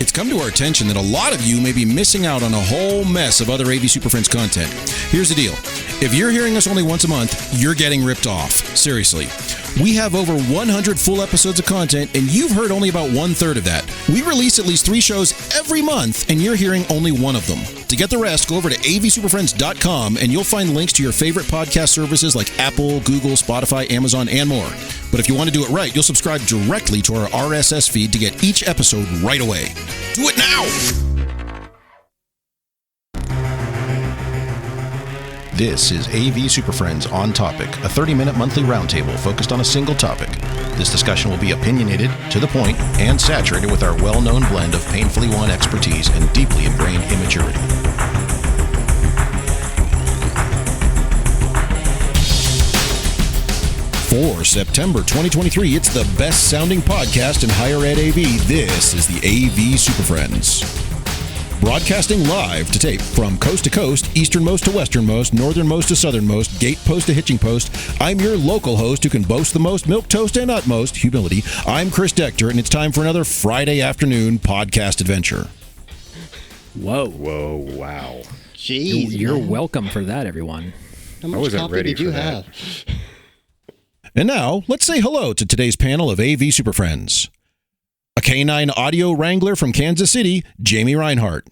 It's come to our attention that a lot of you may be missing out on a whole mess of other AV Super Friends content. Here's the deal. If you're hearing us only once a month, you're getting ripped off. Seriously. We have over 100 full episodes of content, and you've heard only about 1/3 of that. We release at least 3 shows every month, and you're hearing only one of them. To get the rest, go over to avsuperfriends.com, and you'll find links to your favorite podcast services like Apple, Google, Spotify, Amazon, and more. But if you want to do it right, you'll subscribe directly to our RSS feed to get each episode right away. Do it now! This is AV Super Friends On Topic, a 30-minute monthly roundtable focused on a single topic. This discussion will be opinionated, to the point, and saturated with our well-known blend of painfully won expertise and deeply ingrained immaturity. For September 2023, it's the best-sounding podcast in higher ed AV. This is the AV Super Friends. Broadcasting live to tape from coast to coast, easternmost to westernmost, northernmost to southernmost, gatepost to hitching post, I'm your local host who can boast the most milquetoast and utmost humility. I'm Chris Dector, and it's time for another Friday afternoon podcast adventure. Whoa, wow. Jeez, you're welcome for that, everyone. How much coffee did you have? And now, let's say hello to today's panel of AV Super Friends. A canine audio wrangler from Kansas City, Jamie Reinhardt.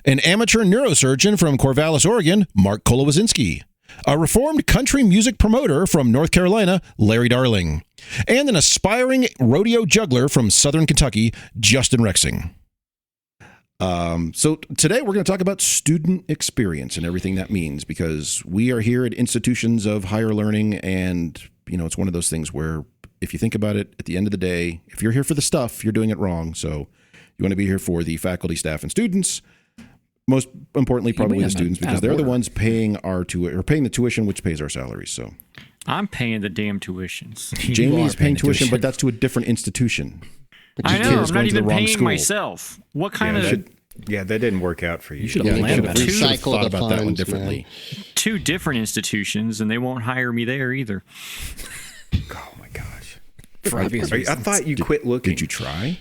An amateur neurosurgeon from Corvallis, Oregon, Mark Kolowazinski. A reformed country music promoter from North Carolina, Larry Darling. And an aspiring rodeo juggler from Southern Kentucky, Justin Rexing. So today we're going to talk about student experience and everything that means, because we are here at institutions of higher learning, and it's one of those things where if you think about it, at the end of the day, if you're here for the stuff, you're doing it wrong. So you want to be here for the faculty, staff, and students. Most importantly, probably the students, because they're the ones paying paying the tuition, which pays our salaries. So I'm paying the damn tuitions. Jamie's paying tuition, but that's to a different institution. I know. I'm not even paying myself. What kind of? Yeah, that didn't work out for you. You should have planned better. Thought about that one differently. 2 different institutions, and they won't hire me there either. Oh my gosh! I thought you quit looking. Did you try?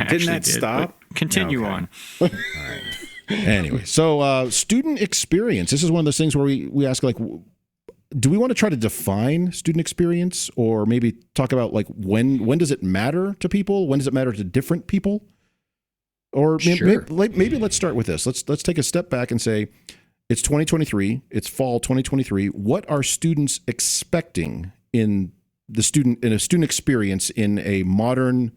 Didn't that stop? Continue on. All right. Anyway, so student experience. This is one of those things where we ask, like, do we want to try to define student experience, or maybe talk about like when does it matter to people? When does it matter to different people? Or sure. maybe let's start with this. Let's take a step back and say it's 2023. It's fall 2023. What are students expecting in a student experience in a modern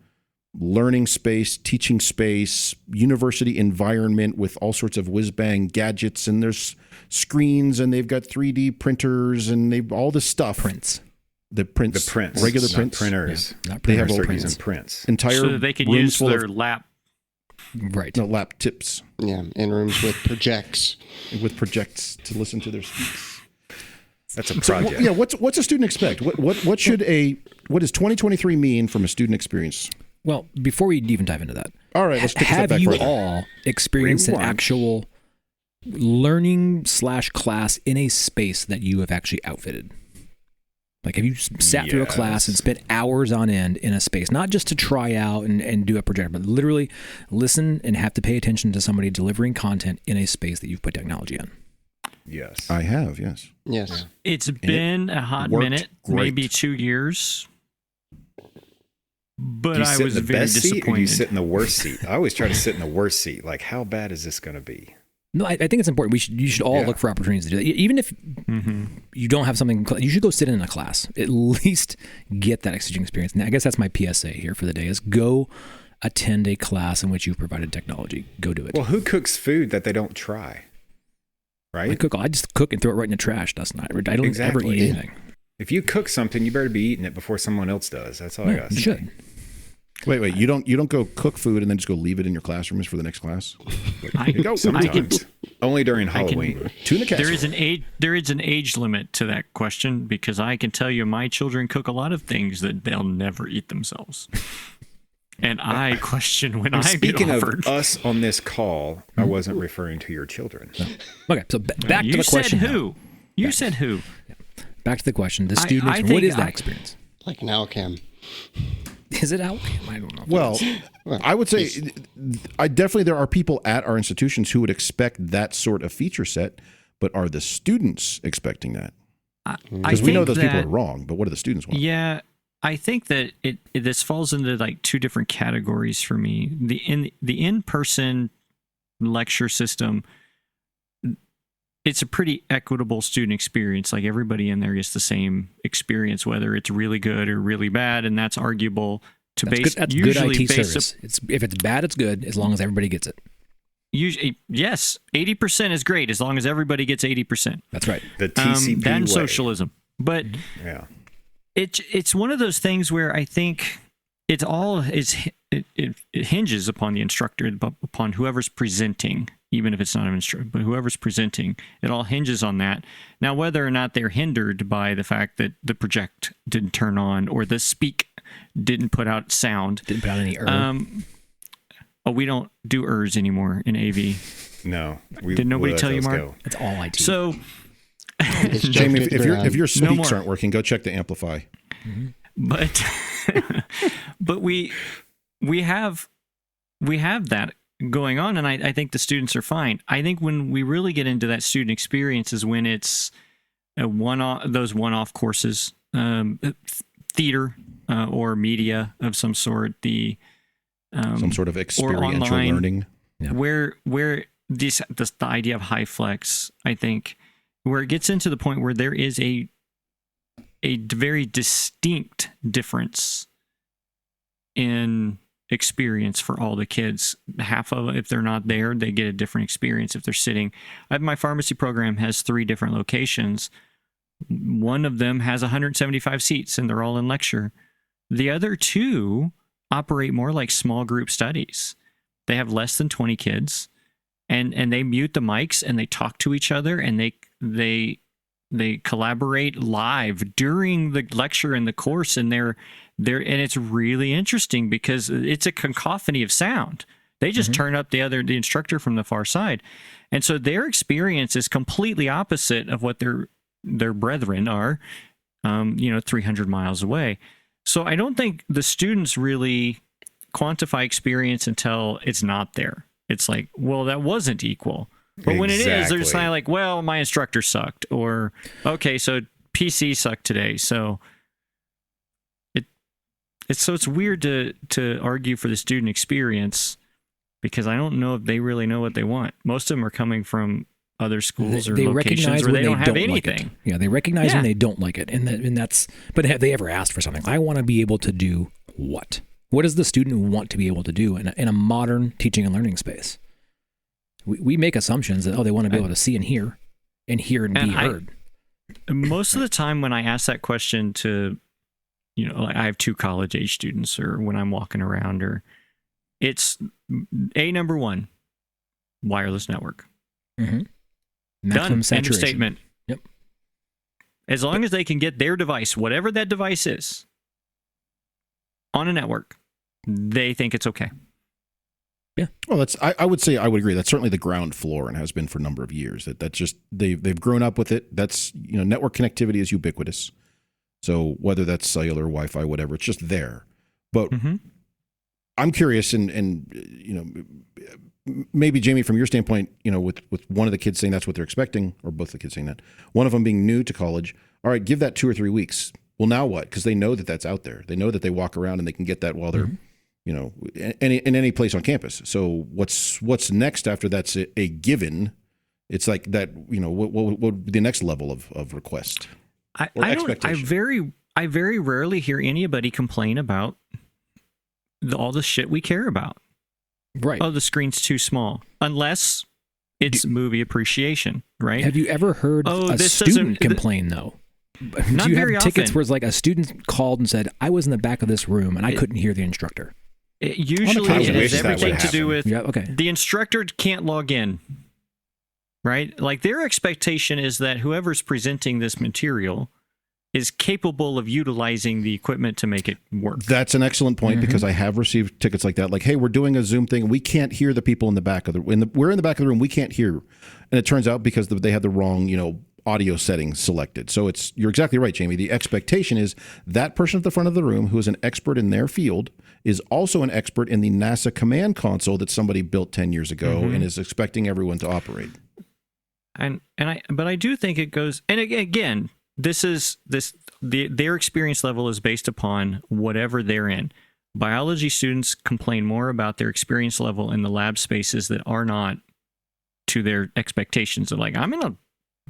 learning space, teaching space, university environment with all sorts of whiz-bang gadgets, and there's screens, and they've got 3D printers, and they've all this stuff. The prints. Regular not prints. Printers. Yeah, not They have They're prints. using prints. Entire so that they can rooms use full their of, lap. Right. no, lap tips. Yeah, in rooms with projects. With projects to listen to their speaks. That's a project. So, what's a student expect? What does 2023 mean from a student experience? Well, before we even dive into that, all right, let's take a step have back you further. all experienced an actual learning/class in a space that you have actually outfitted? Like, have you sat through a class and spent hours on end in a space, not just to try out and do a project, but literally listen and have to pay attention to somebody delivering content in a space that you've put technology in? Yes. I have, yes. Yes. It's been a hot minute, maybe 2 years. But Do you I sit was in the very best seat, or do disappointed. you sit in the worst seat? I always try to sit in the worst seat. Like, how bad is this going to be? No, I think it's important. You should all look for opportunities to do that. Even if you don't have something, you should go sit in a class. At least get that teaching experience. And I guess that's my PSA here for the day: is go attend a class in which you've provided technology. Go do it. Well, who cooks food that they don't try? Right? I just cook and throw it right in the trash. That's not. I don't ever eat anything. If you cook something, you better be eating it before someone else does. That's all I got to say. You should. Wait, you don't go cook food and then just go leave it in your classrooms for the next class? Sometimes. Only during Halloween. Tuna casserole. There is an age limit to that question, because I can tell you my children cook a lot of things that they'll never eat themselves. And I question when I get Speaking offered. of us on this call, I wasn't referring to your children. No. Okay, so back to the question. You said who? Back to the question. The students, what is that experience? Like an Alcam. Is it out? I don't know. Well, I would say there are people at our institutions who would expect that sort of feature set, but are the students expecting that? Because we know those people are wrong, but what do the students want? Yeah, I think that this falls into like two different categories for me. The in-person lecture system, it's a pretty equitable student experience. Like everybody in there gets the same experience, whether it's really good or really bad, and that's arguable to base. That's usually good IT service. If it's bad, it's good as long as everybody gets it. Usually, yes, 80% is great as long as everybody gets 80%. That's right. The TCP that and way. socialism, but Yeah. it's one of those things where I think it hinges upon the instructor, upon whoever's presenting, even if it's not an instructor, but whoever's presenting, it all hinges on that. Now, whether or not they're hindered by the fact that the project didn't turn on or the speak didn't put out sound. Didn't put out any We don't do ERS anymore in AV. No. Did nobody tell you, Mark? Go. It's all IT. So, Jamie, if your speaks more. aren't working, go check the amplify. but but we have that going on, and I think the students are fine. I think when we really get into that student experience is when it's those one-off courses, theater or media of some sort, Some sort of experiential online, learning. Yeah. where the idea of high flex, I think, where it gets into the point where there is a very distinct difference in experience for all the kids. Half of, if they're not there, they get a different experience if they're sitting. My pharmacy program has 3 different locations. One of them has 175 seats, and they're all in lecture. The other 2 operate more like small group studies. They have less than 20 kids, and they mute the mics and they talk to each other, and they collaborate live during the lecture and the course, and and it's really interesting because it's a cacophony of sound. They just turn up the instructor from the far side, and so their experience is completely opposite of what their brethren are, 300 miles away. So I don't think the students really quantify experience until it's not there. It's like, well, that wasn't equal. But when it is, they're just kind of like, well, my instructor sucked, or okay, so PC sucked today. So it's weird to argue for the student experience, because I don't know if they really know what they want. Most of them are coming from other schools or locations where they don't have anything. Like yeah, they recognize when they don't like it, and that's. But have they ever asked for something? I want to be able to do what? What does the student want to be able to do in a modern teaching and learning space? We make assumptions that they want to be able to see and hear and be heard. Most of the time when I ask that question to, like I have 2 college age students, or when I'm walking around, or it's number 1, wireless network. Mm-hmm. Done. Saturation. End of statement. Yep. As long as they can get their device, whatever that device is, on a network, they think it's okay. Yeah. Well, I would say I would agree. That's certainly the ground floor and has been for a number of years. That's just they've grown up with it. That's network connectivity is ubiquitous. So whether that's cellular, Wi-Fi, whatever, it's just there. But I'm curious, and maybe Jamie, from your standpoint, with one of the kids saying that's what they're expecting, or both the kids saying that, one of them being new to college. All right, give that 2 or 3 weeks. Well, now what? Because they know that that's out there. They know that they walk around and they can get that while they're, in any place on campus. So what's next after that's a given? It's like that. What would be the next level of request? I very rarely hear anybody complain about all the shit we care about. Right. Oh, the screen's too small. Unless it's movie appreciation, right? Have you ever heard a student complain, though? Not Do you very have tickets often. where it's like a student called and said, I was in the back of this room and I couldn't hear the instructor? Usually it has everything to do with the instructor can't log in, right? Like their expectation is that whoever's presenting this material is capable of utilizing the equipment to make it work. That's an excellent point, because I have received tickets like that. Like, hey, we're doing a Zoom thing, and we can't hear the people in the back of the room. We're in the back of the room, we can't hear. And it turns out because they had the wrong, audio settings selected. So you're exactly right, Jamie. The expectation is that person at the front of the room who is an expert in their field is also an expert in the NASA command console that somebody built 10 years ago and is expecting everyone to operate. But I do think it goes, and again, their experience level is based upon whatever they're in. Biology students complain more about their experience level in the lab spaces that are not to their expectations. They're like, I'm in a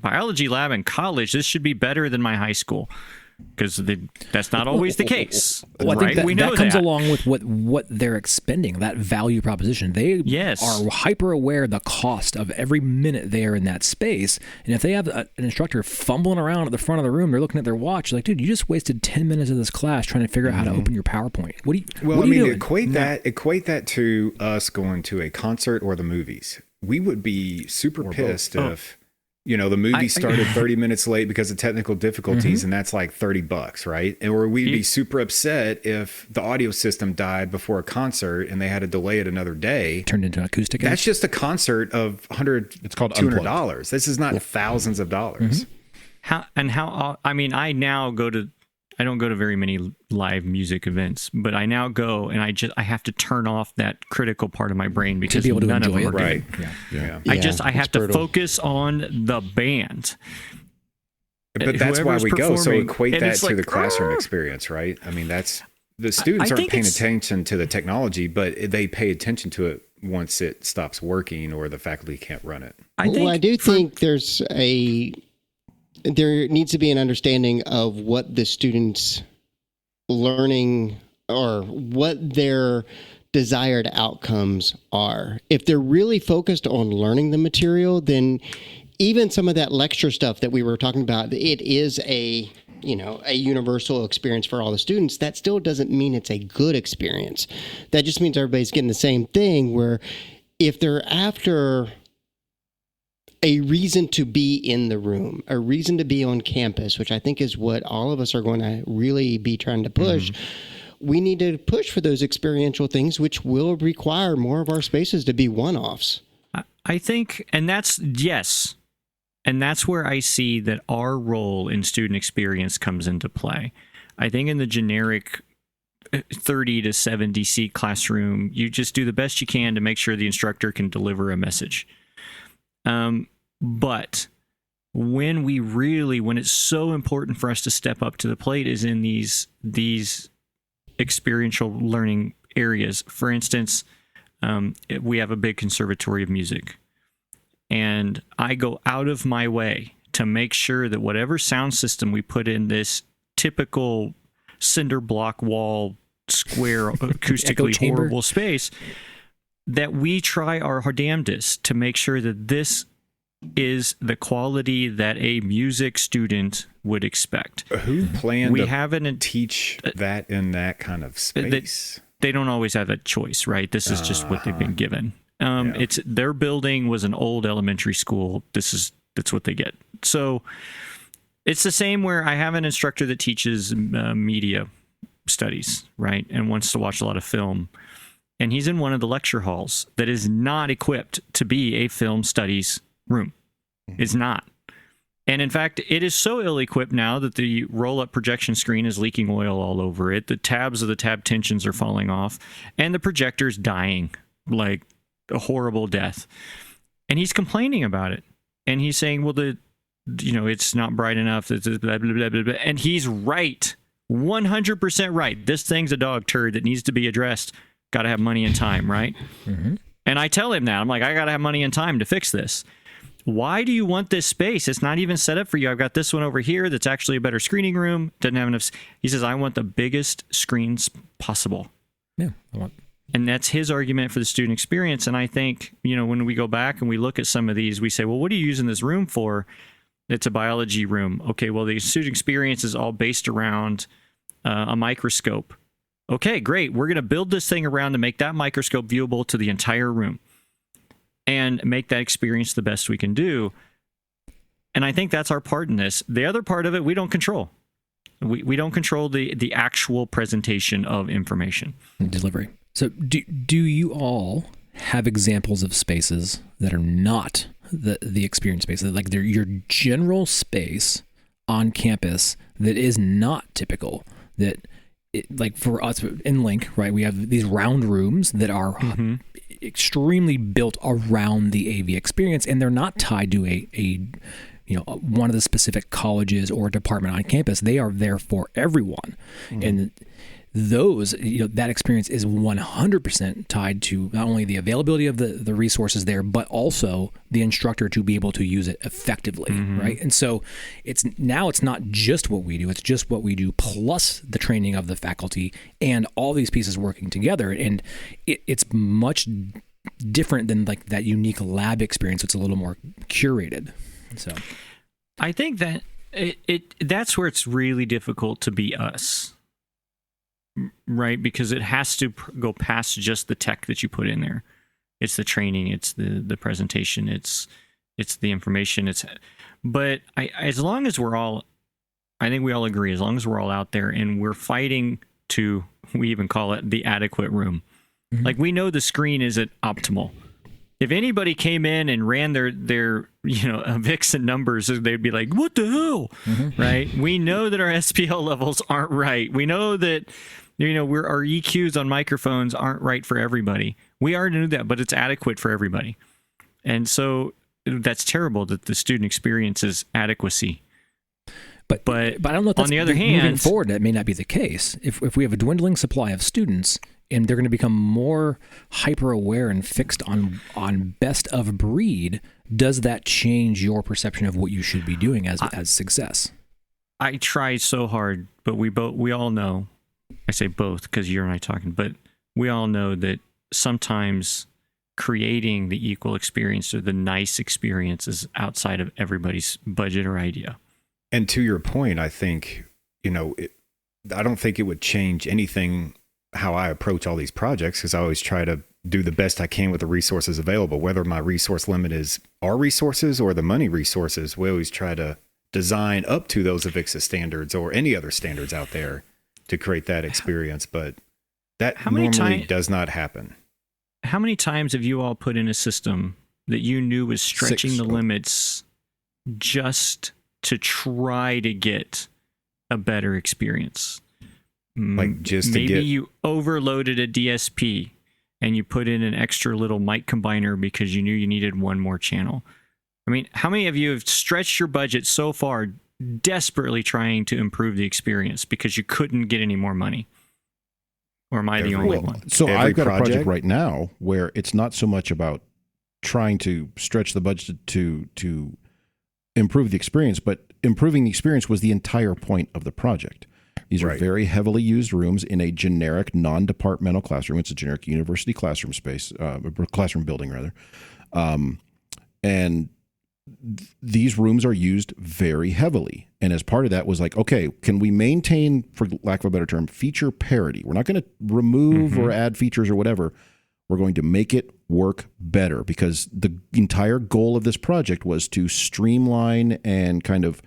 biology lab in college. This should be better than my high school, because that's not always the case. Well, right? I think We know that comes along with what they're expending, that value proposition. They are hyper aware of the cost of every minute they are in that space. And if they have an instructor fumbling around at the front of the room, they're looking at their watch, like, dude, you just wasted 10 minutes of this class trying to figure out how to open your PowerPoint. What are you doing? Equate that to us going to a concert or the movies. We would be super pissed if the movie started 30 minutes late because of technical difficulties, and that's like $30, right? Or we'd be super upset if the audio system died before a concert and they had to delay it another day. Turned into acoustic. That's just a concert of $100. It's called $200. This is not thousands of dollars. I don't go to very many live music events, but I now go and I have to turn off that critical part of my brain because to be able to none of enjoy them it. are good. I have to focus on the band. But that's why we go. So equate that to the classroom experience, right? I mean, the students aren't paying attention to the technology, but they pay attention to it once it stops working or the faculty can't run it. I do think there needs to be an understanding of what the students' learning or what their desired outcomes are. If they're really focused on learning the material, then even some of that lecture stuff that we were talking about, it is a universal experience for all the students. That still doesn't mean it's a good experience. That just means everybody's getting the same thing, where if they're after a reason to be in the room, a reason to be on campus, which I think is what all of us are going to really be trying to push. We need to push for those experiential things, which will require more of our spaces to be one-offs. I think, and that's where I see that our role in student experience comes into play. I think in the generic 30 to 70 seat classroom, you just do the best you can to make sure the instructor can deliver a message. But when it's so important for us to step up to the plate is in these experiential learning areas. For instance, we have a big conservatory of music, and I go out of my way to make sure that whatever sound system we put in this typical cinder block wall, square, acoustically horrible space, that we try our damnedest to make sure that this is the quality that a music student would expect. Who planned to teach that in that kind of space? They don't always have a choice, right? This is just what they've been given. It's their building was an old elementary school. That's what they get. So it's the same where I have an instructor that teaches media studies, right, and wants to watch a lot of film. And he's in one of the lecture halls that is not equipped to be a film studies room. It's not. And in fact, it is so ill-equipped now that the roll-up projection screen is leaking oil all over it. The tabs of the tab tensions are falling off, and the projector's dying like a horrible death. And he's complaining about it. And he's saying, well, it's not bright enough. Blah, blah, blah, blah, blah. And he's right. 100% right. This thing's a dog turd that needs to be addressed. Got to have money and time, right? And I tell him that. I'm like, I got to have money and time to fix this. Why do you want this space? It's not even set up for you. I've got this one over here that's actually a better screening room. Doesn't have enough. He says, I want the biggest screens possible. Yeah. And that's his argument for the student experience. And I think, when we go back and we look at some of these, we say, well, what are you using this room for? It's a biology room. Okay, well, the student experience is all based around a microscope. Okay, great. We're going to build this thing around to make that microscope viewable to the entire room and make that experience the best we can do. And I think that's our part in this. The other part of it, we don't control. We don't control the actual presentation of information. Delivery. So do you all have examples of spaces that are not the experience space, like your general space on campus that is not typical. Like for us in Link, right? We have these round rooms that are extremely built around the AV experience, and they're not tied to a one of the specific colleges or department on campus. They are there for everyone, and those, that experience is 100% tied to not only the availability of the resources there, but also the instructor to be able to use it effectively, right? And so it's not just what we do, it's just what we do plus the training of the faculty and all these pieces working together. And it's much different than like that unique lab experience. It's a little more curated. So I think that that's where it's really difficult to be us. Right, because it has to go past just the tech that you put in there. It's the training, it's the presentation, it's the information. But as long as we're all, I think we all agree, as long as we're all out there and we're fighting to, we even call it the adequate room. Like we know the screen isn't optimal. If anybody came in and ran their Vixen numbers, they'd be like, "What the hell?" Right? We know that our SPL levels aren't right. We know that our EQs on microphones aren't right for everybody. We already knew that, but it's adequate for everybody. And so that's terrible that the student experience is adequacy. But I don't know if that's, on the other hand, moving forward, that may not be the case. If we have a dwindling supply of students and they're going to become more hyper aware and fixed on best of breed, does that change your perception of what you should be doing as success? I try so hard, but we all know. I say both because you and I talking, but we all know that sometimes creating the equal experience or the nice experience is outside of everybody's budget or idea. And to your point, I think, I don't think it would change anything how I approach all these projects, because I always try to do the best I can with the resources available, whether my resource limit is our resources or the money resources. We always try to design up to those Avixa standards or any other standards out there to create that experience, but that normally does not happen. How many times have you all put in a system that you knew was stretching the limits just to try to get a better experience? Like just maybe you overloaded a DSP and you put in an extra little mic combiner because you knew you needed one more channel. I mean, how many of you have stretched your budget so far desperately trying to improve the experience because you couldn't get any more money? Or am I the only one? So I've got a project right now where it's not so much about trying to stretch the budget to improve the experience, but improving the experience was the entire point of the project. These are very heavily used rooms in a generic non-departmental classroom. It's a generic university classroom space, classroom building rather. And these rooms are used very heavily. And as part of that was like, okay, can we maintain, for lack of a better term, feature parity? We're not going to remove or add features or whatever. We're going to make it work better, because the entire goal of this project was to streamline and kind of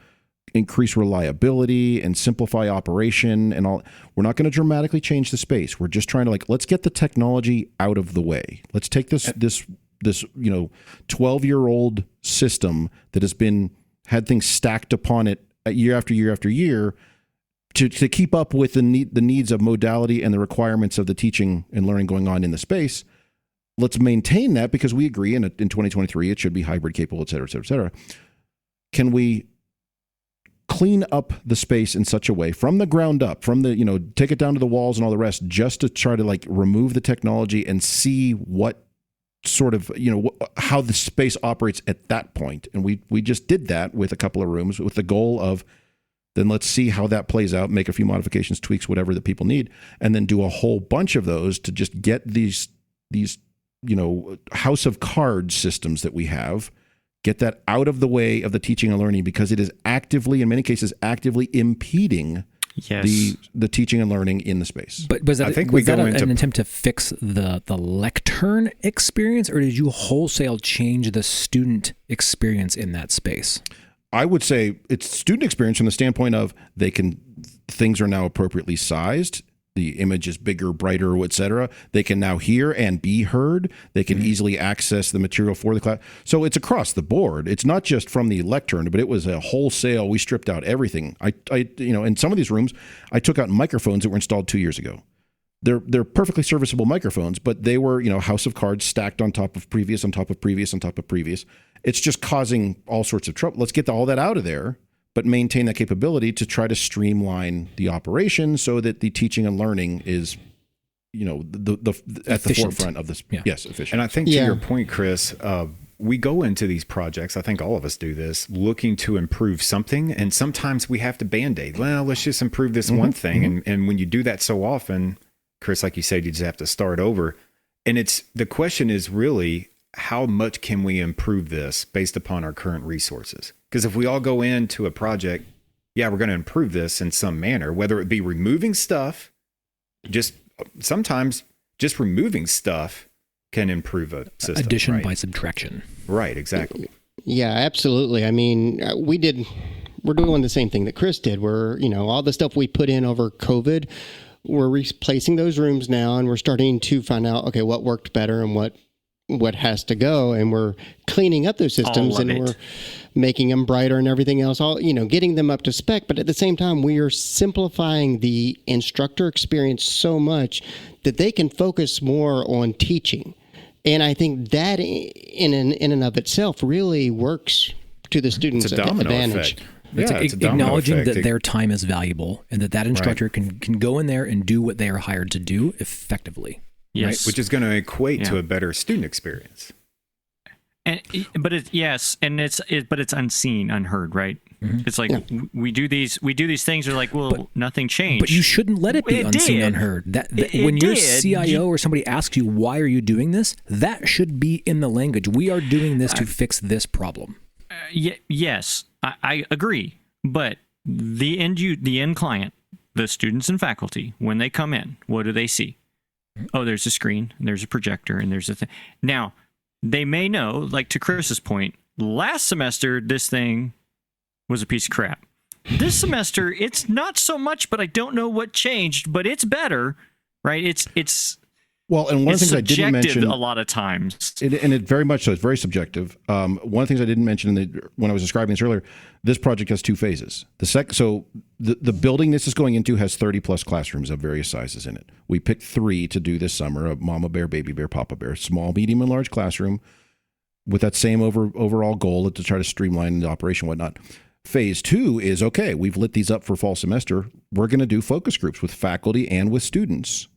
increase reliability and simplify operation and all. We're not going to dramatically change the space. We're just trying to let's get the technology out of the way. Let's take this 12-year-old system that has had things stacked upon it year after year after year to keep up with the needs of modality and the requirements of the teaching and learning going on in the space. Let's maintain that, because we agree in 2023 it should be hybrid capable, et cetera, et cetera, et cetera. Can we clean up the space in such a way from the ground up, from the, take it down to the walls and all the rest, just to try to remove the technology and see what sort of, how the space operates at that point. And we just did that with a couple of rooms with the goal of, then let's see how that plays out, make a few modifications, tweaks, whatever that people need, and then do a whole bunch of those to just get these house of cards systems that we have, get that out of the way of the teaching and learning, because it is actively, in many cases, actively impeding the teaching and learning in the space. But was that an attempt to fix the lectern experience, or did you wholesale change the student experience in that space? I would say it's student experience from the standpoint of things are now appropriately sized. the image is bigger, brighter, etc. They can now hear and be heard. They can easily access the material for the class. So it's across the board. It's not just from the lectern, but it was a wholesale. We stripped out everything. I in some of these rooms, I took out microphones that were installed 2 years ago. They're perfectly serviceable microphones, but they were, house of cards stacked on top of previous, on top of previous, on top of previous. It's just causing all sorts of trouble. Let's get all that out of there, but maintain that capability to try to streamline the operation so that the teaching and learning is, the at the forefront of this. Yeah. Yes, efficient. And I think to your point, Chris, we go into these projects, I think all of us do this, looking to improve something. And sometimes we have to Band-Aid. Well, let's just improve this one thing. And when you do that so often, Chris, like you said, you just have to start over. And the question is really, how much can we improve this based upon our current resources? Because if we all go into a project, we're going to improve this in some manner, whether it be removing stuff, sometimes just removing stuff can improve a system. Addition by subtraction. Right, exactly. Yeah, absolutely. I mean, we're doing the same thing that Chris did. We're, all the stuff we put in over COVID, we're replacing those rooms now, and we're starting to find out, okay, what worked better and what has to go, and we're cleaning up those systems and we're making them brighter and everything else, getting them up to spec. But at the same time, we are simplifying the instructor experience so much that they can focus more on teaching. And I think that in and of itself really works to the students' advantage. Effect. It's acknowledging that their time is valuable and that instructor can go in there and do what they are hired to do effectively. Yes, right? Which is going to equate to a better student experience. But it's unseen, unheard, right? Mm-hmm. It's like we do these things. They're like, nothing changed. But you shouldn't let it be unseen, unheard. When your CIO or somebody asks you, why are you doing this? That should be in the language. We are doing this to fix this problem. Yes, I agree. But the end client, the students and faculty, when they come in, what do they see? Oh, there's a screen, and there's a projector, and there's a thing. Now, they may know, like to Chris's point, last semester, this thing was a piece of crap. This semester, it's not so much, but I don't know what changed, but it's better, right? It's well, and one of the things I didn't mention a lot of times, and it very much so, it's very subjective. One of the things I didn't mention when I was describing this earlier, this project has two phases. The building this is going into has 30 plus classrooms of various sizes in it. We picked 3 to do this summer: a mama bear, baby bear, papa bear, small, medium, and large classroom, with that same overall goal to try to streamline the operation, and whatnot. Phase 2 is, okay, we've lit these up for fall semester. We're going to do focus groups with faculty and with students.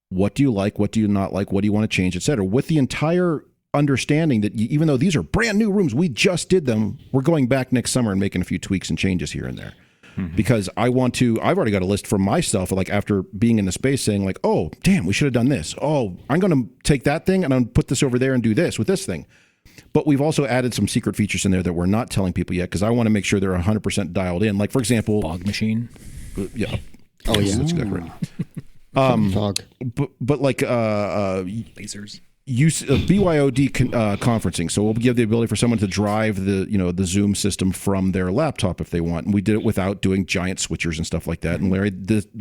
What do you like? What do you not like? What do you want to change, et cetera? With the entire understanding that even though these are brand new rooms, we just did them, we're going back next summer and making a few tweaks and changes here and there. Mm-hmm. Because I've already got a list for myself, like after being in the space saying like, oh, damn, we should have done this. Oh, I'm going to take that thing and I'm going to put this over there and do this with this thing. But we've also added some secret features in there that we're not telling people yet because I want to make sure they're 100% dialed in. Like, for example, fog machine. Yeah. Oh, yeah. That's exactly right. Fog. But like lasers. Use BYOD conferencing. So we'll give the ability for someone to drive the Zoom system from their laptop if they want. And we did it without doing giant switchers and stuff like that. And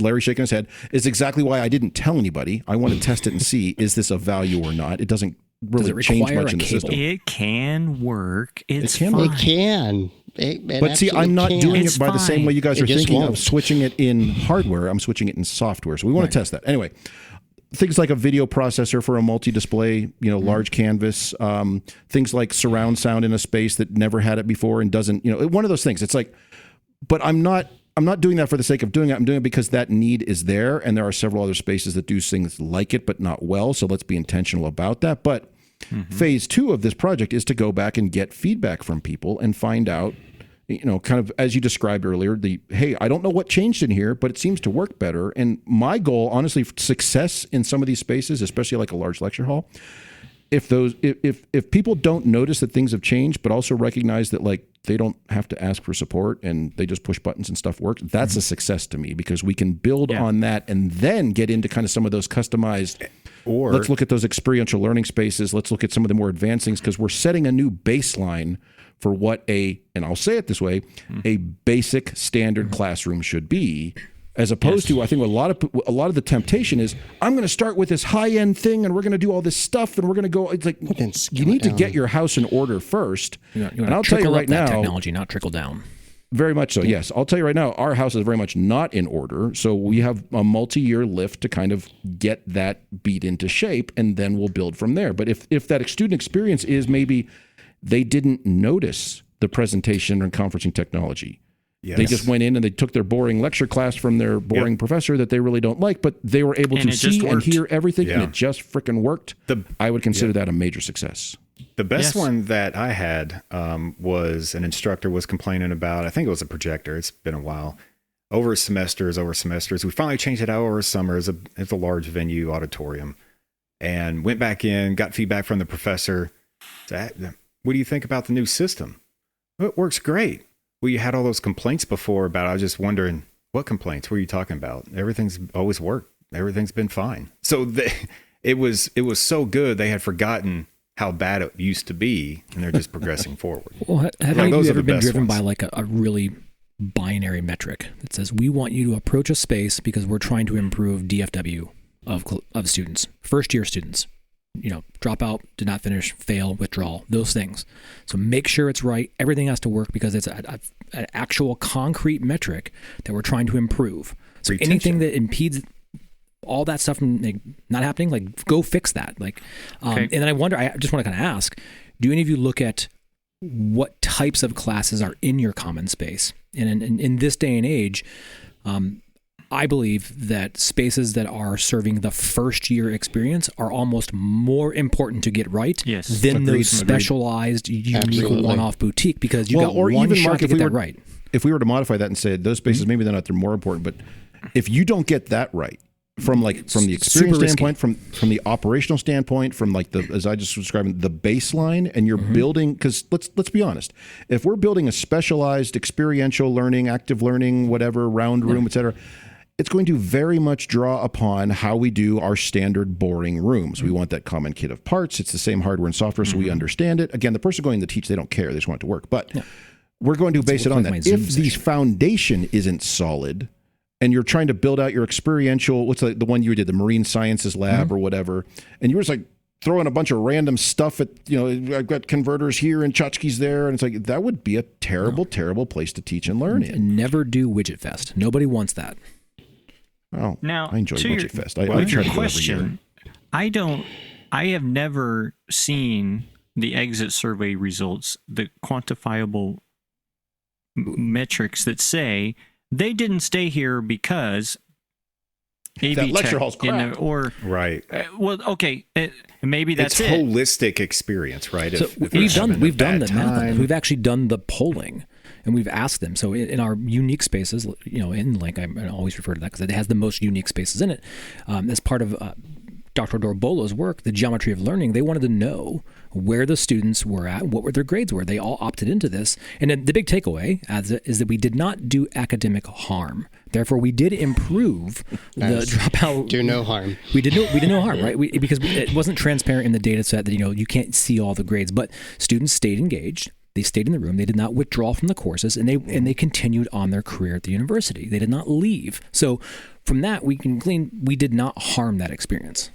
Larry shaking his head is exactly why I didn't tell anybody. I want to test it and see, is this a value or not? It doesn't really change much in the system. It can work. It can. But see, I'm not doing it by the same way you guys are thinking of switching it in hardware. I'm switching it in software. So we want to test that. Anyway, things like a video processor for a multi-display, large canvas, things like surround sound in a space that never had it before and doesn't, one of those things. It's like, but I'm not doing that for the sake of doing it. I'm doing it because that need is there. And there are several other spaces that do things like it, but not well. So let's be intentional about that. But phase 2 of this project is to go back and get feedback from people and find out, kind of as you described earlier, hey, I don't know what changed in here, but it seems to work better. And my goal, honestly, success in some of these spaces, especially like a large lecture hall, if people don't notice that things have changed, but also recognize that like they don't have to ask for support and they just push buttons and stuff works, that's a success to me because we can build on that and then get into kind of some of those customized. Or let's look at those experiential learning spaces. Let's look at some of the more advanced things because we're setting a new baseline for what and I'll say it this way, a basic standard classroom should be. As opposed to, I think a lot of the temptation is, I'm going to start with this high end thing, and we're going to do all this stuff, and we're going to go. It's like you need to get your house in order first. You and I'll tell you right now, technology, not trickle down. Very much so. Yes, I'll tell you right now, our house is very much not in order. So we have a multi-year lift to kind of get that beat into shape, and then we'll build from there. But if that student experience is maybe they didn't notice the presentation and conferencing technology. Yes. They just went in and they took their boring lecture class from their boring professor that they really don't like, but they were able to see and hear everything, and it just freaking worked. I would consider that a major success. The best one that I had was an instructor was complaining about, I think it was a projector. It's been a while. Over semesters. We finally changed it out over summer. It's a large venue auditorium, and went back in, got feedback from the professor. Said, what do you think about the new system? Well, it works great. Well, you had all those complaints before about, I was just wondering, what complaints were you talking about? Everything's always worked. Everything's been fine. So it was so good, they had forgotten how bad it used to be, and they're just progressing forward. Well, have you ever been driven by like a really binary metric that says, we want you to approach a space because we're trying to improve DFW of students, first-year students? Drop out, did not finish, fail, withdrawal, those things. So make sure it's right. Everything has to work because it's an actual concrete metric that we're trying to improve. So anything that impedes all that stuff from not happening, go fix that. And then I just want to kind of ask, do any of you look at what types of classes are in your common space? And in this day and age, I believe that spaces that are serving the first year experience are almost more important to get right than those specialized, unique, one-off boutique, because you got one shot to get that right. If we were to modify that and say those spaces, maybe they're more important, but if you don't get that right, from the experience standpoint, from the operational standpoint, from as I just described, the baseline, and you're building, because let's be honest, if we're building a specialized experiential learning, active learning, whatever, round room, et cetera, it's going to very much draw upon how we do our standard boring rooms. We want that common kit of parts. It's the same hardware and software, so we understand it. Again, the person going to teach, they don't care. They just want it to work. But we're going to base it on that. If the foundation isn't solid, and you're trying to build out your experiential, what's the one you did, the Marine Sciences Lab or whatever, and you were just throwing a bunch of random stuff at, I've got converters here and tchotchkes there, and it's that would be a terrible, terrible place to teach and learn in. Never do Widget Fest. Nobody wants that. Oh, now, I enjoy Widget Fest. I try to your go question, every year. I have never seen the exit survey results, the quantifiable metrics that say they didn't stay here because that lecture hall's crap. Right. Maybe that's it's holistic experience, right? So we've done the math. We've actually done the polling. And we've asked them. So in our unique spaces, in Link, I always refer to that because it has the most unique spaces in it. As part of Dr. Dorbolo's work, the geometry of learning, they wanted to know where the students were at, what were their grades were. They all opted into this. And then the big takeaway is that we did not do academic harm. Therefore, we did improve the dropout. Do no harm. We did no harm, right? Because it wasn't transparent in the data set that you can't see all the grades, but students stayed engaged. They stayed in the room. They did not withdraw from the courses, and they continued on their career at the university. They did not leave. So from that, we can glean we did not harm that experience.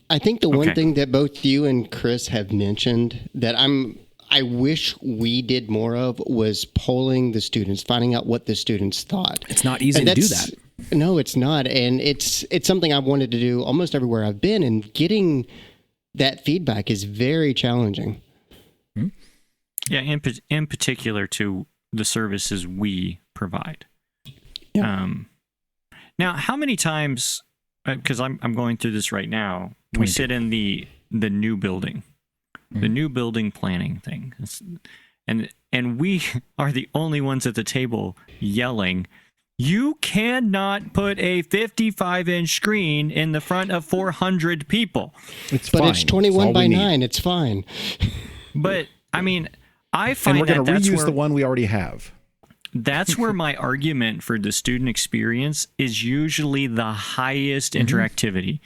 I think the one thing that both you and Chris have mentioned that I wish we did more of was polling the students, finding out what the students thought. It's not easy to do that. No, it's not. And it's something I've wanted to do almost everywhere I've been, and getting that feedback is very challenging. Hmm? Yeah, in particular to the services we provide. Yeah. Now, how many times, because I'm going through this right now, we sit in the new building, the new building planning thing, and we are the only ones at the table yelling, you cannot put a 55-inch screen in the front of 400 people. It's 21 by 9. It's fine. But, I mean, I find and we're going to reuse the one we already have. That's where my argument for the student experience is usually the highest interactivity,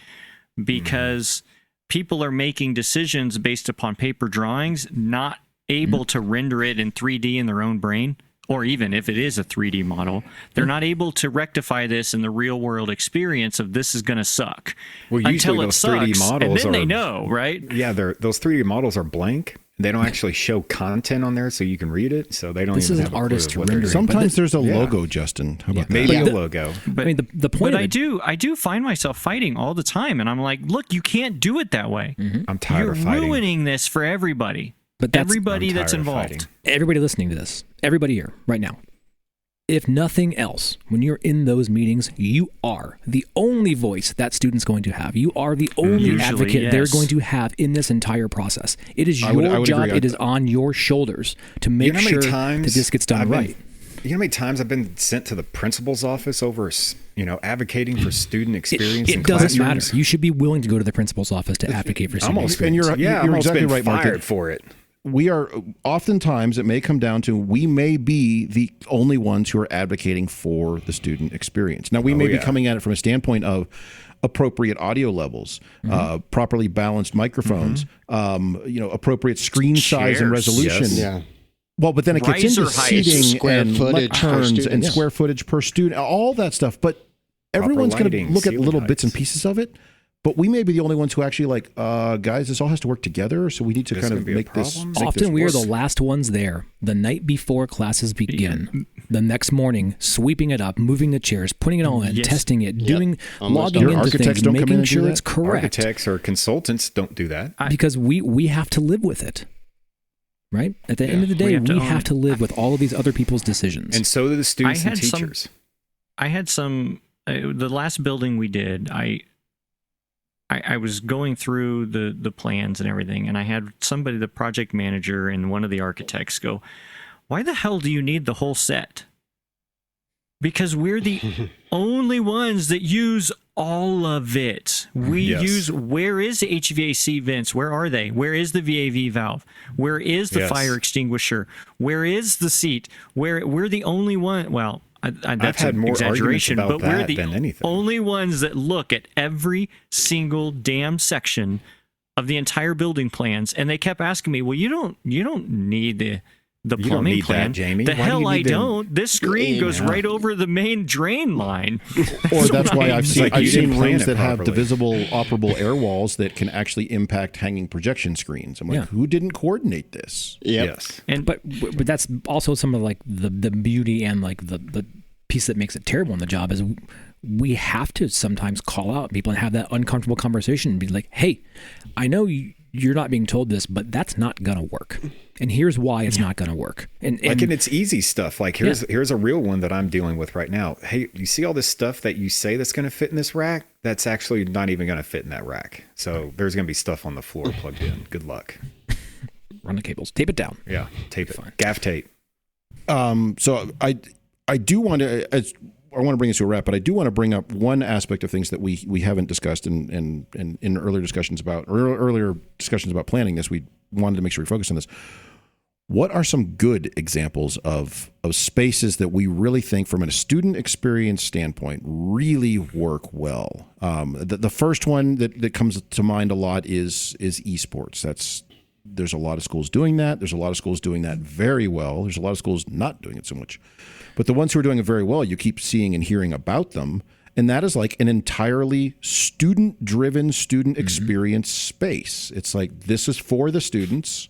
because people are making decisions based upon paper drawings, not able to render it in 3D in their own brain. or even if it is a 3D model, they're not able to rectify this in the real world experience of this is going to suck. Well, usually until it those sucks, 3D models and then are, they know, right? Yeah, those 3D models are blank. They don't actually show content on there so you can read it. So they don't This even is have an a clue artist of what they're rendering. doing. Sometimes there's a Yeah. logo, Justin. How about that? Maybe a logo. But, I mean, the point but of it, I do find myself fighting all the time, and I'm like, look, you can't do it that way. I'm tired You're of fighting. ruining this for everybody. But that's- Everybody I'm that's tired of involved. fighting. everybody listening to this, everybody here right now, if nothing else, when you're in those meetings, you are the only voice that student's going to have. You are the only Usually, advocate they're yes. going to have in this entire process. It is I your would job. agree. It is on your shoulders to make know how many sure times that this gets done I've been- right. You know how many times I've been sent to the principal's office over, advocating for student experience in It doesn't classrooms? matter. You should be willing to go to the principal's office to advocate for student Almost, experience. and you're I'm almost exactly been right, Mike. fired for it. We are oftentimes, it may come down to we may be the only ones who are advocating for the student experience. Now, we may be coming at it from a standpoint of appropriate audio levels, properly balanced microphones, appropriate screen size and Chairs. resolution. Yes. Yeah. Well, but then it gets into Riser height, seating square and footage per turns student. and Yes. square footage per student, all that stuff. But everyone's going to lighting, look at ceiling little bits and heights. pieces of it. But we may be the only ones who actually guys, this all has to work together. So we need to This kind of could be a make this. problem. make Often this we are the work. last ones there the night before classes begin. The next morning, sweeping it up, moving the chairs, putting it all in, Yes. testing it, doing Almost logging Your into architects things, don't come in making and do sure that? it's correct. Architects or consultants don't do that. Because we have to live with it. Right? At the end of the day, we have to live with all of these other people's decisions. And so do the students I and had some- teachers. I had some the last building we did. I was going through the plans and everything, and I had somebody, the project manager and one of the architects, go, "Why the hell do you need the whole set?" Because we're the only ones that use all of it. We Yes. use, where is the HVAC vents? Where are they? Where is the VAV valve? Where is the Yes. fire extinguisher? Where is the seat? We're the only one. Well, that's had an more exaggeration, arguments but about we're that the than anything. only ones that look at every single damn section of the entire building plans. And they kept asking me, "Well, you don't need the You don't plumbing need that, plan, Jamie. The Why do hell you I need them?" don't. This screen goes Yeah. right over the main drain line." Or that's why I've It's seen, like you I've seen didn't plan rooms it that have properly. divisible, operable air walls that can actually impact hanging projection screens. I'm like, Yeah. who didn't coordinate this? Yep. Yes. And But that's also some of like the beauty and like the piece that makes it terrible in the job is we have to sometimes call out people and have that uncomfortable conversation and be like, "Hey, I know you're not being told this, but that's not gonna work, and here's why it's not gonna work." And It's easy stuff. Like here's a real one that I'm dealing with right now. Hey, you see all this stuff that you say that's going to fit in this rack? That's actually not even going to fit in that rack. So there's going to be stuff on the floor plugged in. Good luck. run the cables, tape it down. Yeah, tape it. Gaff tape. So I do want to, I want to bring this to a wrap, but I do want to bring up one aspect of things that we haven't discussed in earlier discussions about planning this. We wanted to make sure we focus on this. What are some good examples of spaces that we really think, from a student experience standpoint, really work well? The first one that comes to mind a lot is esports. There's a lot of schools doing that. There's a lot of schools doing that very well. There's a lot of schools not doing it so much. But the ones who are doing it very well, you keep seeing and hearing about them. And that is like an entirely student-driven, student experience space. It's like, this is for the students.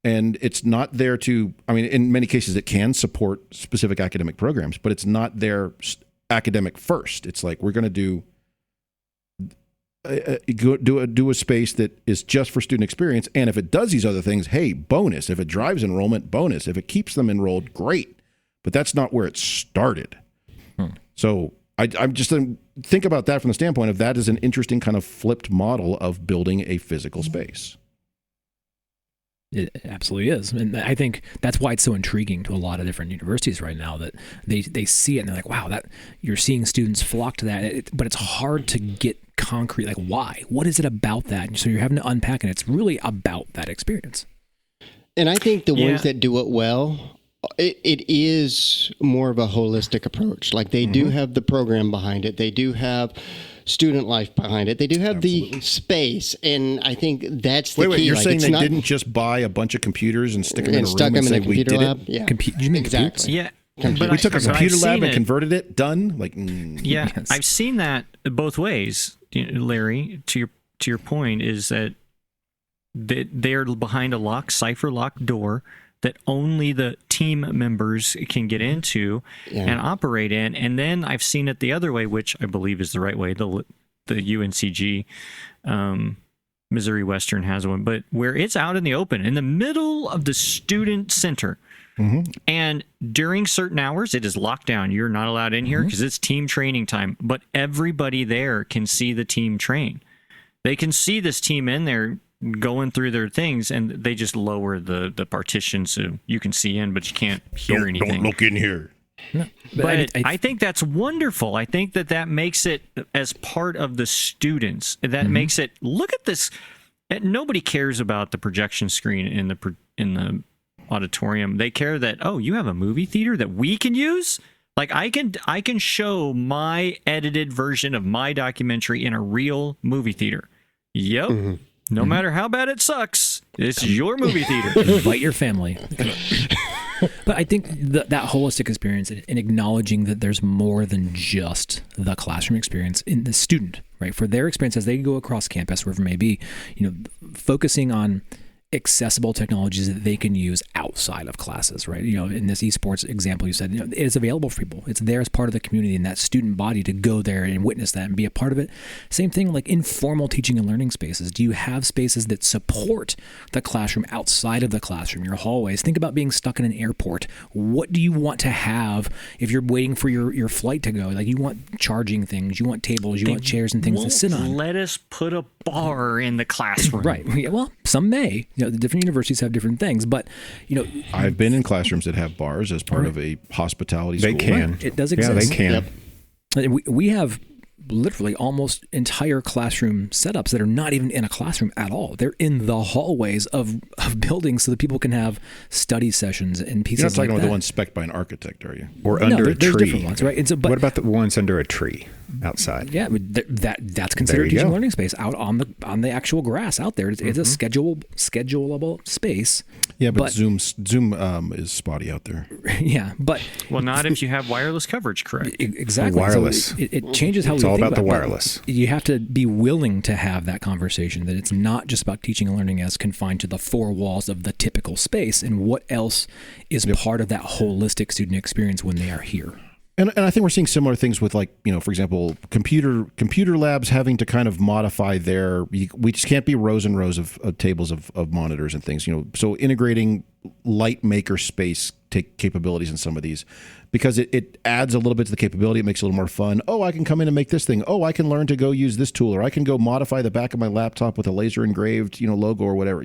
And it's not there to, I mean, in many cases, it can support specific academic programs, but it's not their academic first. It's like, we're going to do a space that is just for student experience. And if it does these other things, hey, bonus. If it drives enrollment, bonus. If it keeps them enrolled, great. But that's not where it started. So I'm just think about that from the standpoint of that is an interesting kind of flipped model of building a physical space. It absolutely is. And I think that's why it's so intriguing to a lot of different universities right now, that they see it and they're like, wow, that you're seeing students flock to that. But it's hard to get concrete, like, why? What is it about that? So you're having to unpack, and it's really about that experience. And I think the ones that do it well, it is more of a holistic approach. Like, they do have the program behind it. They do have student life behind it. They do have the space, and I think that's the key. Wait, you're like, saying it's they not, didn't just buy a bunch of computers and stick them in a and room stuck and them in say, a we computer did lab? it? Yeah, You mean exactly. yeah, We took a But I've computer lab seen and it. converted it. Done. Yeah, Yes. I've seen that both ways, Larry. To your point is that they're behind a cipher locked door that only the team members can get into and operate in. And then I've seen it the other way, which I believe is the right way. The UNCG, Missouri Western has one, but where it's out in the open, in the middle of the student center. And during certain hours, it is locked down. You're not allowed in here because it's team training time. But everybody there can see the team train. They can see this team in there going through their things, and they just lower the partition so you can see in, but you can't hear anything. Don't look in here. No, But I think that's wonderful. I think that makes it as part of the students. That makes it, look at this. Nobody cares about the projection screen in the auditorium. They care that, oh, you have a movie theater that we can use. Like I can show my edited version of my documentary in a real movie theater. Yep. No matter how bad it sucks, it's your movie theater. Invite your family. But I think that holistic experience and acknowledging that there's more than just the classroom experience in the student, right? For their experience as they go across campus, wherever it may be, focusing on accessible technologies that they can use outside of classes, right? In this esports example, you said, it is available for people. It's there as part of the community and that student body to go there and witness that and be a part of it. Same thing like informal teaching and learning spaces. Do you have spaces that support the classroom outside of the classroom, your hallways? Think about being stuck in an airport. What do you want to have if you're waiting for your flight to go? Like you want charging things, you want tables, you want chairs and things to sit on. Let us put a bar in the classroom. Right. Yeah, well, some may. The different universities have different things, but I've been in classrooms that have bars as part of a hospitality school. They can. Right. It does exist. Yeah, they can. Yep. We have literally almost entire classroom setups that are not even in a classroom at all. They're in the hallways of buildings so that people can have study sessions and pieces You're not talking like about that. the ones spec'd by an architect, are you? Or under a there's tree. different ones, right? But What about the ones under a tree outside? yeah, but that's considered There you teaching go. learning space out on the actual grass out there. It's a schedulable space. Yeah, but Zoom is spotty out there. Yeah, but Well, not if you have wireless coverage, correct? exactly. Wireless. So it changes how It's we all think about the it. But wireless. You have to be willing to have that conversation, that it's not just about teaching and learning as confined to the four walls of the typical space, and what else is part of that holistic student experience when they are here. And I think we're seeing similar things with, like, for example, computer labs having to kind of modify we just can't be rows and rows of tables of monitors and things, so integrating light maker space capabilities in some of these, because it adds a little bit to the capability. It makes it a little more fun. Oh, I can come in and make this thing. Oh, I can learn to go use this tool, or I can go modify the back of my laptop with a laser engraved, logo or whatever.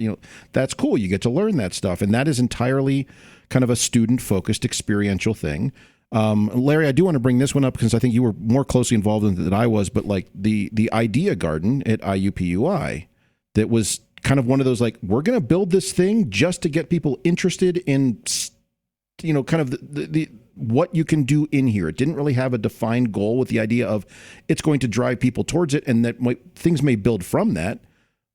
That's cool. You get to learn that stuff. And that is entirely kind of a student focused experiential thing. Larry, I do want to bring this one up because I think you were more closely involved in it than I was, but like the Idea Garden at IUPUI, that was kind of one of those, like, we're going to build this thing just to get people interested in, kind of the what you can do in here. It didn't really have a defined goal, with the idea of it's going to drive people towards it, and that things may build from that,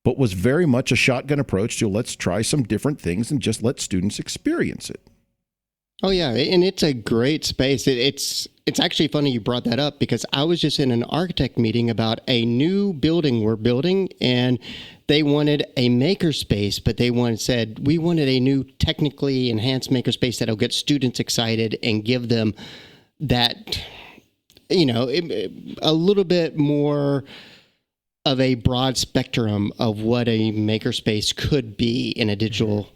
but was very much a shotgun approach to, let's try some different things and just let students experience it. Oh yeah, and it's a great space. It's actually funny you brought that up, because I was just in an architect meeting about a new building we're building, and they wanted a makerspace, but they said we wanted a new technically enhanced makerspace that'll get students excited and give them that, a little bit more of a broad spectrum of what a makerspace could be in a digital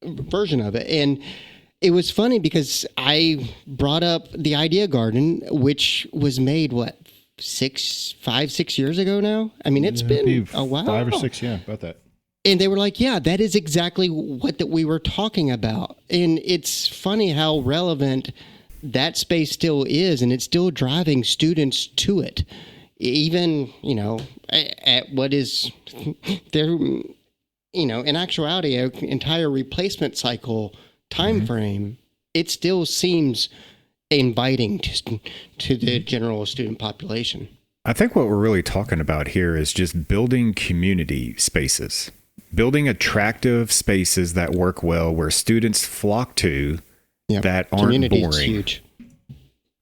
version of it. And it was funny because I brought up the Idea Garden, which was made 5-6 years ago now. I mean, it's been a while. 5 or 6, yeah, about that. And they were like, yeah, that is exactly what that we were talking about. And it's funny how relevant that space still is, and it's still driving students to it. Even, at what is their, in actuality, an entire replacement cycle time frame, it still seems inviting to the general student population. I think what we're really talking about here is just building community spaces, building attractive spaces that work well, where students flock to that aren't Community is boring. huge.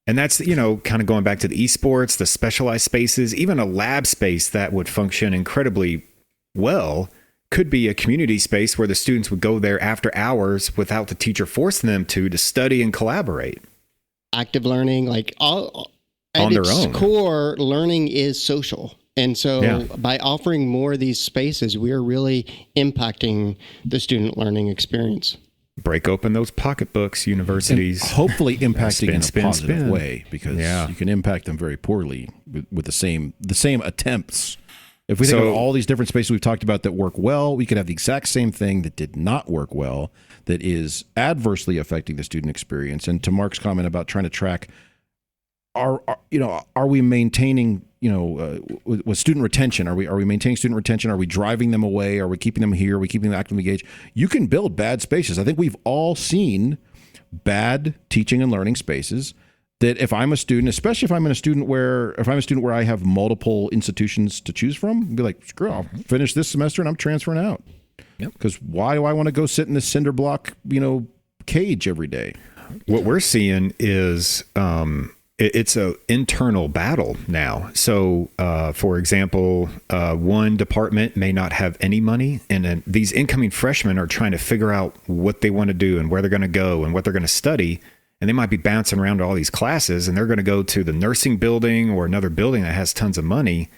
And that's, kind of going back to the esports, the specialized spaces, even a lab space that would function incredibly well could be a community space where the students would go there after hours without the teacher forcing them to study and collaborate. Active learning, like all On at their its own. core, learning is social. And so by offering more of these spaces, we are really impacting the student learning experience. Break open those pocketbooks, universities. And hopefully impacting in a Spin, positive spin. way, because you can impact them very poorly with the same attempts. If we think of all these different spaces we've talked about that work well, we could have the exact same thing that did not work well, that is adversely affecting the student experience. And to Mark's comment about trying to track, are we maintaining, with student retention? Are we maintaining student retention? Are we driving them away? Are we keeping them here? Are we keeping them actively engaged? You can build bad spaces. I think we've all seen teaching and learning spaces that if I'm a student, especially if I'm a student where I have multiple institutions to choose from, I'd be like, screw it, I'll finish this semester and I'm transferring out. Because why do I want to go sit in this cinder block, cage every day? What we're seeing is it's an internal battle now. So, for example, one department may not have any money, and then these incoming freshmen are trying to figure out what they want to do and where they're going to go and what they're going to study. And they might be bouncing around to all these classes, and they're going to go to the nursing building or another building that has tons of money.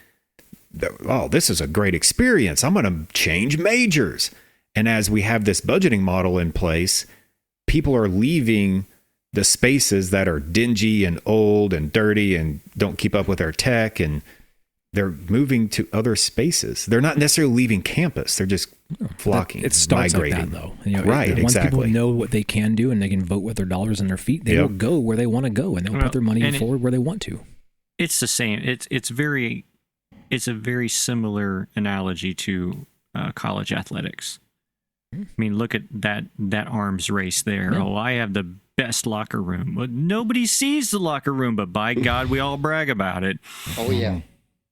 Oh, this is a great experience. I'm going to change majors. And as we have this budgeting model in place, people are leaving the spaces that are dingy and old and dirty and don't keep up with their tech, and they're moving to other spaces. They're not necessarily leaving campus. They're just flocking, it starts migrating. like that, though. Right, once exactly. people know what they can do and they can vote with their dollars and their feet, they will go where they want to go, and they'll put their money forward where they want to. It's the same. It's a very similar analogy to college athletics. I mean, look at that arms race there. Yeah. Oh, I have the best locker room. Well, nobody sees the locker room, but by God, we all brag about it. Oh yeah.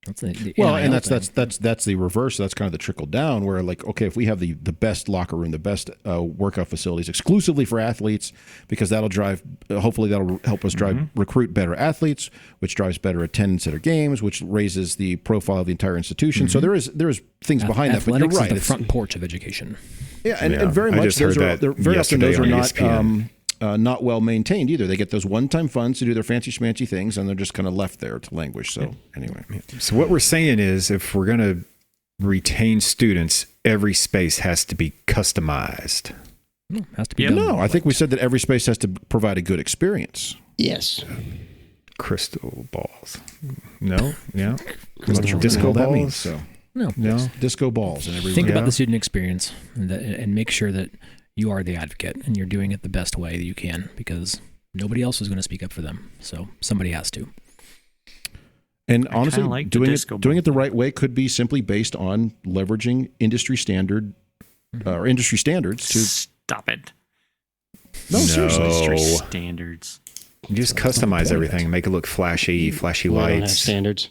That's the that's the reverse. That's kind of the trickle down, where like, okay, if we have the best locker room, the best workout facilities exclusively for athletes, because hopefully that'll help us recruit better athletes, which drives better attendance at our games, which raises the profile of the entire institution. So there is things behind that. But you're right, is the front porch of education. Yeah, and very much those are not well maintained either. They get those one-time funds to do their fancy schmancy things, and they're just kind of left there to languish. So anyway, so what we're saying is, if we're going to retain students, every space has to be customized. Has to be. No, I think we said that every space has to provide a good experience. Yes. Crystal balls. No, yeah. Disco balls. That means, so no, disco balls. And think about the student experience and make sure that you are the advocate and you're doing it the best way that you can, because nobody else is going to speak up for them. So somebody has to. And honestly, doing it the right way could be simply based on leveraging industry standards to stop it. No, seriously, industry standards. You just customize everything, make it look flashy lights. We don't have standards.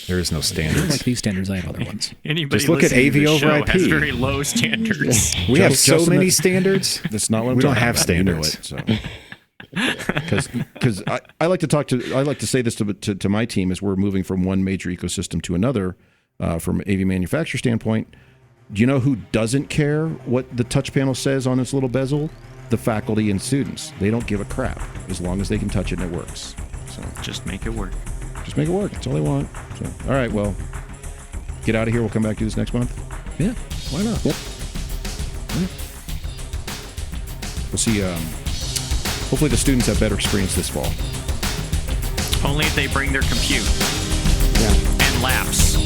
There is no I don't standards. like these standards. I have other ones. Anybody just look at AV over IP. Has very low standards. We have so many standards. That's not what we I'm don't have about. standards. You know it, so. Because I like to say this to my team as we're moving from one major ecosystem to another, from AV manufacturer standpoint. Do you know who doesn't care what the touch panel says on its little bezel? The faculty and students. They don't give a crap as long as they can touch it and it works. So just make it work. Just make it work. That's all they want. So, all right, well, get out of here. We'll come back to this next month. Yeah, why not? Yep. We'll see. Hopefully the students have better experience this fall. Only if they bring their compute. Yeah. And laps.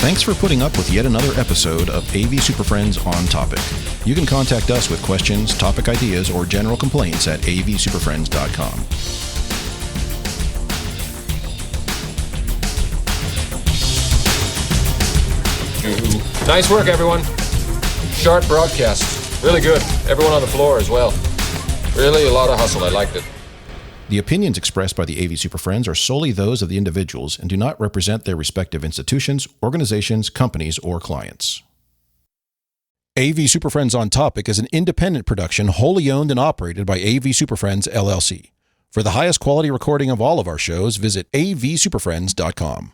Thanks for putting up with yet another episode of AV SuperFriends On Topic. You can contact us with questions, topic ideas, or general complaints at avsuperfriends.com. Nice work, everyone. Sharp broadcast. Really good. Everyone on the floor as well. Really a lot of hustle. I liked it. The opinions expressed by the AV SuperFriends are solely those of the individuals and do not represent their respective institutions, organizations, companies, or clients. AV SuperFriends on Topic is an independent production wholly owned and operated by AV SuperFriends, LLC. For the highest quality recording of all of our shows, visit avsuperfriends.com.